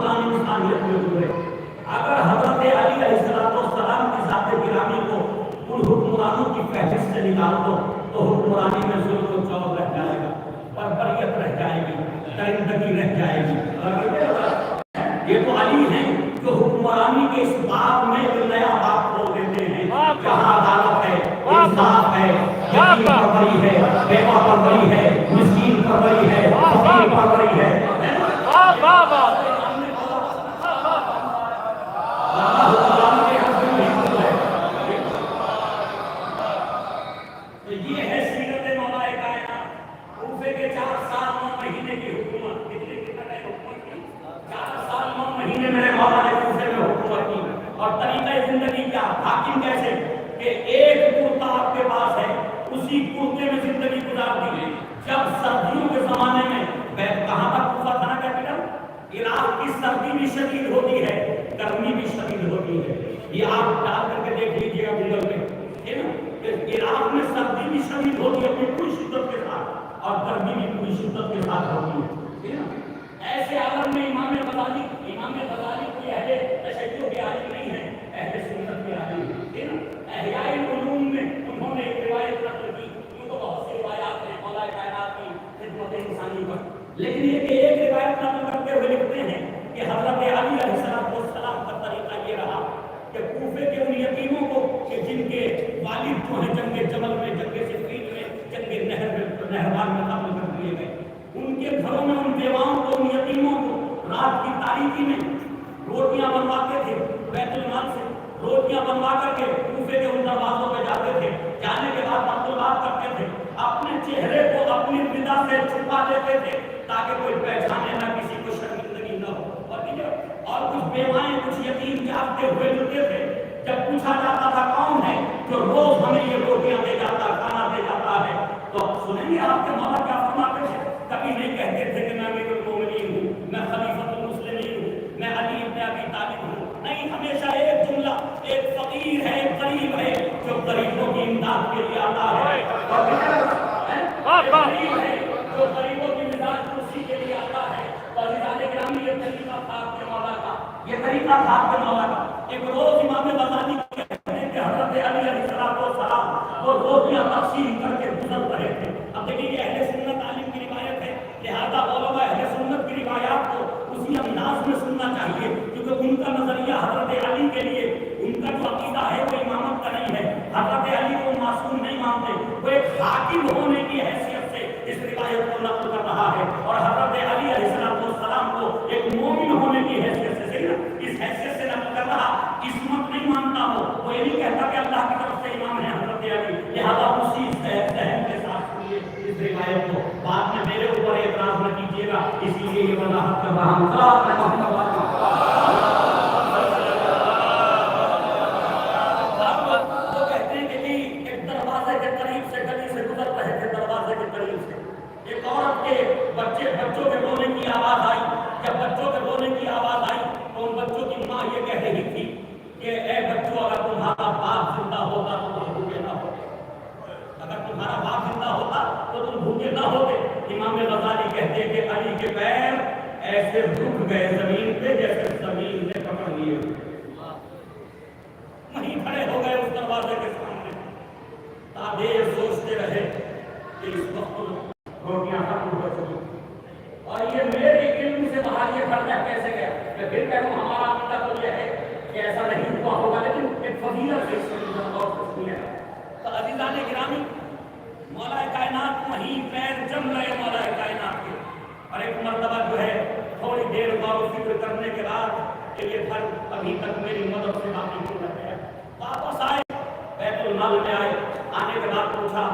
حکمران انسانیت میں گزرے. اگر حضرت علی علیہ السلام کی ذات گرامی کو ان حکمرانوں کی فہرست سے نکال دو تو حکمرانی میں ظلم و جور رہ جائے گا، بربریت رہ جائے گی، درندگی رہ جائے گی. یہ تو علی ہیں جو حکمرانی کے اس باب میں ایک نیا باب کھول دیتے ہیں جہاں عدالت ہے، انصاف ہے، یتیم پروری ہے، بیوہ پروری ہے، مسکین پروری ہے، فقیر پروری ہے. یہ ہے سیرت مولا کائنات. کوفے کے 4 سال 9 مہینے کی حکومت. کتنا ٹائم حکومت کی؟ 4 سال 9 مہینے میرے مولا نے کوفے میں حکومت کی. اور طریقہ زندگی کیا؟ حاکم کیسے کہ ایک کرتا آپ کے پاس ہے، اسی کرتے میں زندگی گزار دی. جب سردیوں کے زمانے میں کہاں تک کوفہ تھا نا کیپٹل، عراق کی سردی بھی شدید ہوتی ہے، گرمی بھی شدید ہوتی ہے. یہ آپ ڈال کر کے دیکھ لیجیے گا گوگل میں، ہے نا. عراق میں سردی بھی شدید ہوتی ہے اپنی پوری شدت کے ساتھ، اور گرمی بھی پوری شدت کے ساتھ ہوتی ہے. ایسے عالم میں امام غزالی کوئی اہل تشیع کے عالم نہیں ہے، اہل سنت کے عالم ہے. احیاء العلوم میں انہوں نے ایک روایت نقل کی. یوں تو بہت سی روایات ہیں مولا کائنات کی خدمت انسانی پر، لیکن یہ کہ ایک روایت نقل کرتے ہوئے لکھتے ہیں کہ حضرت علی علیہ السلام کا طریقہ یہ رہا کہ کوفے کے ان یتیموں کو کہ جن کے والد جو ہیں جنگ جمل میں، جنگ صفین میں، جنگ نہروان میں قتل کر دیے گئے، ان کے گھروں میں ان بیواؤں کو، ان یتیموں کو رات کی تاریکی میں روٹیاں بنواتے تھے. بیت المال سے روٹیاں بنوا کر کے کوفے کے ان دروازوں پہ جاتے تھے. جانے کے بعد مطلوبات کرتے تھے، اپنے چہرے کو اپنی ردا سے چھپا دیتے تھے تاکہ کوئی پہچانے نہ، کسی کو شرمندگی نہ ہو. اور کچھ بیوائیں، کچھ یتیم جاگتے ہوئے ملتے تھے. جب پوچھا جاتا تھا کون ہے جو روز ہمیں یہ روٹیاں دے جاتا، کھانا دے جاتا ہے، تو سنیں گے آپ کے مولا کیا فرماتے تھے. کبھی نہیں کہتے تھے کہ میں امیر المومنین ہوں، میں خلیفۃ المسلمین ہوں، میں علی ابن ابی طالب ہوں. نہیں، ہمیشہ ایک جملہ، ایک فقیر ہے، ایک غریب ہے جو غریبوں کی امداد کے لیے آتا ہے، غریب ہے جو غریبوں کی امداد کرسی کے لیے آتا ہے. اور گرامی یہ طریقہ تھا آپ کے مولا کا، یہ طریقہ تھا آپ کے مولا کا. ایک روز امام غزالی کہتے ہیں کہ حضرت علی علیہ السلام وہ روٹیاں تقسیم کر کے گزر رہے تھے. اب دیکھیں یہ اہل سنت عالم کی روایت ہے، لہذا علماء اہل سنت کی روایات کو اسی انداز میں سننا چاہیے کیونکہ ان کا نظریہ حضرت علی کے لیے، ان کا جو عقیدہ ہے وہ امامت کا نہیں ہے. حضرت علی کو معصوم نہیں مانتے، وہ ایک حاکم ہونے کی حیثیت سے اس روایت کو نقل کر رہا ہے، اور حضرت علی علیہ السلام کو ایک مومن ہونے کی حیثیت سے، صحیح نا، اس حیثیت سے نقل کر رہا. عصمت نہیں مانتا ہو، وہ یہ نہیں کہتا کہ اللہ کی طرف سے امام ہے حضرت علی، لہذا اسی ذہن کے ساتھ سنیے اس روایت کو. بعد میں میرے اوپر اعتراض نہ کیجیے گا، اس لیے یہ وضاحت کر رہا ہوں. وہ کہتے ہیں کہ جی ایک دروازے کے قریب سے، گلی سے گزر رہے تھے، دروازے کے قریب سے ایک عورت کے بچوں کے رونے کی آواز آئی. جب بچوں کے رونے کی آواز آئی تو ان بچوں کی ماں یہ کہہ رہی تھی کہ اے بچوں، اگر تمہارا باپ زندہ ہوتا تو تم بھوکے نہ ہوتے، اگر تمہارا باپ زندہ ہوتا تو تم بھوکے نہ ہوتے. امام غزالی کہتے ہیں کہ علی کے پیر ایسے رک گئے زمین پہ جیسے زمین نے پکڑ لیے، وہیں کھڑے ہو گئے اس دروازے کے سامنے. دیر سوچتے رہے کہ اس وقت روٹیاں ختم ہو چکی، اور یہ میرے علم سے باہر یہ پردہ کیسے گیا. میں پھر کہوں ہمارا عقیدہ تو یہ ہے کہ ایسا نہیں ہوا ہوگا، لیکن ایک فضیلت ہے اس کی اور کچھ ہے. تو عزیزان گرامی، مولا کائنات وہیں پیر جم رہے مولا کائنات کے. اور ایک مرتبہ جو ہے تھوڑی دیر غور و فکر کرنے کے بعد کہ یہ گھر ابھی تک میری مدد سے باقی ہو رہے ہیں، واپس آئے، بیت المال میں آئے. آنے کے بعد پوچھا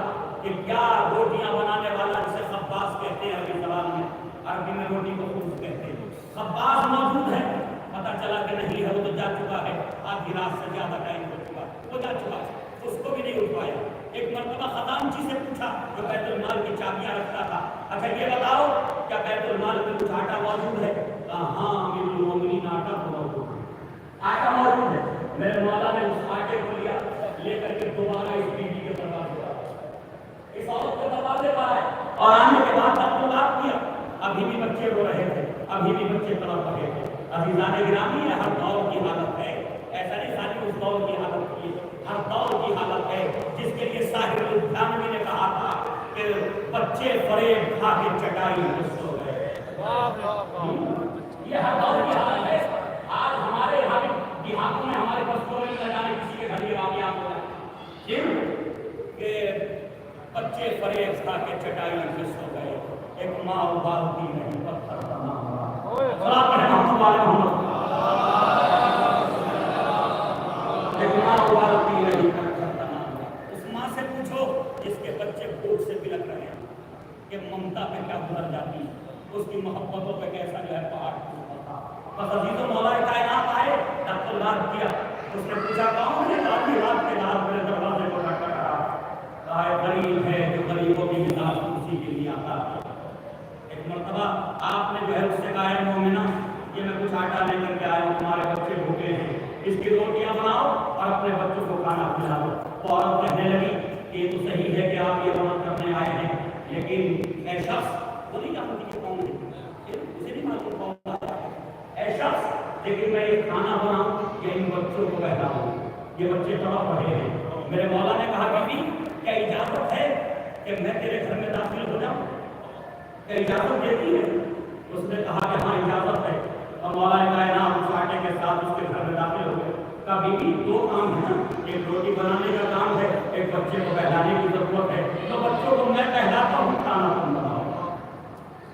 کہ کیا روٹیاں بنانے والا جسے خباز کہتے ہیں عربی زبان میں، عربی میں روٹی کو خبز کہتے ہیں، خباز موجود ہے؟ پتہ چلا کہ نہیں ہے، وہ تو جا چکا ہے، آدھی رات سے زیادہ ٹائم ہو چکا، وہ جا چکا ہے، اس کو بھی نہیں اٹھوایا. ایک مرتبہ خزانچی سے پوچھا جو بیت المال کی چابیاں رکھتا تھا، اچھا یہ بتاؤ کیا بیت المال میں کچھ آٹا موجود ہے؟ کہا ہاں امیر المومنین آٹا موجود ہے، آٹا موجود ہے. میرے مولا نے اس آٹے کو لے کر کے دوبارہ اس بیوی کے دروازے پر، اس عورت کے دروازے پر آئے اور آنے کے بعد بات کیا. ابھی بھی بچے رو رہے تھے، ابھی بھی بچے تڑپ رہے تھے. عزیزان گرامی یہ ہر دور کی حالت ہے، ایسا نہیں خالی اس دور کی حالت کی، ہر دور کی حالت ہے، جس کے لیے صاحب الدانوی نے کہا تھا کہ بچے فریب کھا کے چٹائی میں سو گئے۔ یہ ہر دور کی حالت ہے۔ آج ہمارے یہاں دیہاتوں میں ہمارے بستوں میں نہ جانے کسی کے گھر یہ کامیاب ہو جائے کہ بچے فریب کھا کے چٹائی میں سو گئے، ایک ماں ابالتی نہیں پتھر بنا ہوا۔ صلاح پڑھیں محمد والے محمد۔ ایک ماں ابالتی نہیں پتھر بنا ہوا۔ اس ماں سے پوچھو جس کے بچے بھوک سے بلک رہے ہیں کہ ممتا پہ کیا گزر جاتی ہے، اس کی محبتوں پہ کیسا جو ہے پہاڑ ٹوٹتا تھا۔ بس عزیز و مولا کائنات آئے، ڈاکٹر بات کیا، اس نے پوچھا کون ہے آدھی رات کے رات میرے دروازے کو کھٹکھٹا کہا ہے غریب ہے جو غریبوں کی مثال کرسی کے لیے آتا ہے۔ ایک مرتبہ آپ نے جو ہے اس سے کہا ہے مومنہ یہ میں کچھ آٹا لے کر کے آیا ہوں، تمہارے بچے بھوکے ہیں، اس کی روٹیاں بناؤ اور اپنے بچوں کو کھانا کھلاؤ۔ تو عورت کہنے لگی کہ یہ تو صحیح ہے کہ آپ یہ مدد کرنے آئے ہیں، لیکن اے شخص وہ نہیں جانتی کہ کون ہے، اسے نہیں معلوم کون ہے، اے شخص لیکن میں یہ کھانا بناؤں یا ان بچوں کو بہلاؤں، یہ بچے تڑپ رہے ہیں۔ میرے مولا نے کہا بی بی کیا اجازت ہے کہ میں تیرے گھر میں داخل ہو جاؤں، کیا اجازت دیتی ہے؟ اس نے کہا کہ ہاں اجازت ہے، اور مولا کائنات اس آٹے کے ساتھ اس کے گھر میں داخل ہو گئے۔ کہا بی بی دو کام ہے نا، ایک روٹی بنانے کا کام ہے، ایک بچے کو بہلانے کی ضرورت ہے، تو بچوں کو میں بہلاتا ہوں، کھانا تم بناؤ۔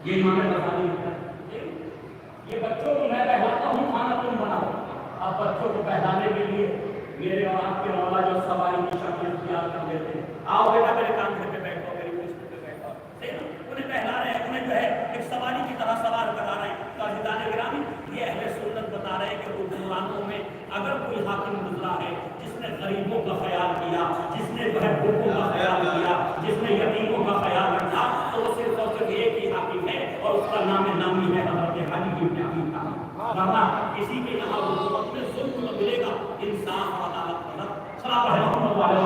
یہ امام غزالی ہے، یہ بچوں کو میں بہلاتا ہوں، کھانا تم بناؤ۔ اب بچوں کو بہلانے کے لیے میرے اور آپ کے مولا جو سواری کی شکل اختیار کر لیتے ہیں، آؤ بیٹا میرے کاندھے پہ بیٹھو، میری پشت پہ بیٹھو، انہیں بہلا رہے ہیں، انہیں جو ہے ایک سواری کی طرح سوار کرا رہے ہیں۔ تو عزیزان گرامی یہ اہل سنت بتا رہے ہیں کہ حکمرانوں میں اگر کوئی حاکم گزرا ہے جس نے غریبوں کا خیال کیا، جس نے جو ہے بھوکوں کا خیال کیا، جس نے یتیموں کا خیال رکھا، تو وہ صرف اور صرف ایک ہی حاکم ہے اور اس کا نام نامی ہے حضرت علی بن ابی طالب۔ ورنہ کسی کے یہاں حکومت میں ظلم نہ ملے گا، انصاف اور عدالت ملے گا۔ صلاح پڑھیں محمد والے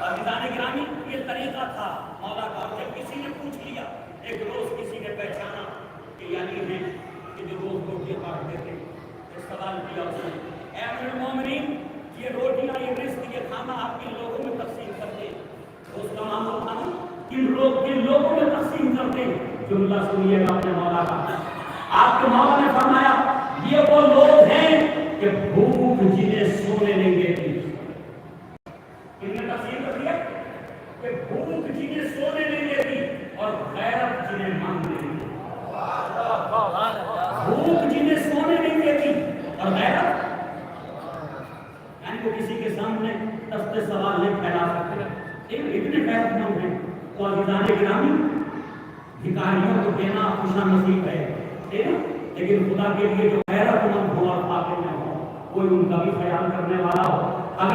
عزیزان گرامی یہ طریقہ تھا مولا کا۔ جب کسی نے پوچھ لیا، ایک روز کسی نے پہچانا کہ یعنی ہے کہ جو روز روٹیاں کاٹتے تھے، ایک سوال کیا اس نے، اے امیر المومنین یہ روٹیاں یہ رزق یہ کھانا آپ کن لوگوں میں تقسیم کرتے ہیں؟ تو اس کا معمول تھا کن لوگوں میں تقسیم کرتے ہیں؟ جملہ سنیے گا اپنے مولا کا۔ آپ کے مولا نے فرمایا یہ وہ لوگ ہیں کہ بھوک جنہیں سونے نہیں دیتی، انہیں تقسیم کر دیا کہ بھوک جنہیں سونے نہیں دیتی اور غیرت جنہیں مانگ نہیں دیتی۔ بھوک جنہیں سونے نہیں دیتی اور غیرت یعنی وہ کسی کے سامنے دستے سوال نہیں پھیلا سکتے، اتنے غیرت مند ہیں۔ تو عزیزان گرامی بھکاریوں کو دینا خوشا نصیب ہے، لیکن خدا کے لیے جو غیرت مند ہو اور فاقے میں ہو، کوئی ان کا بھی خیال کرنے والا ہو،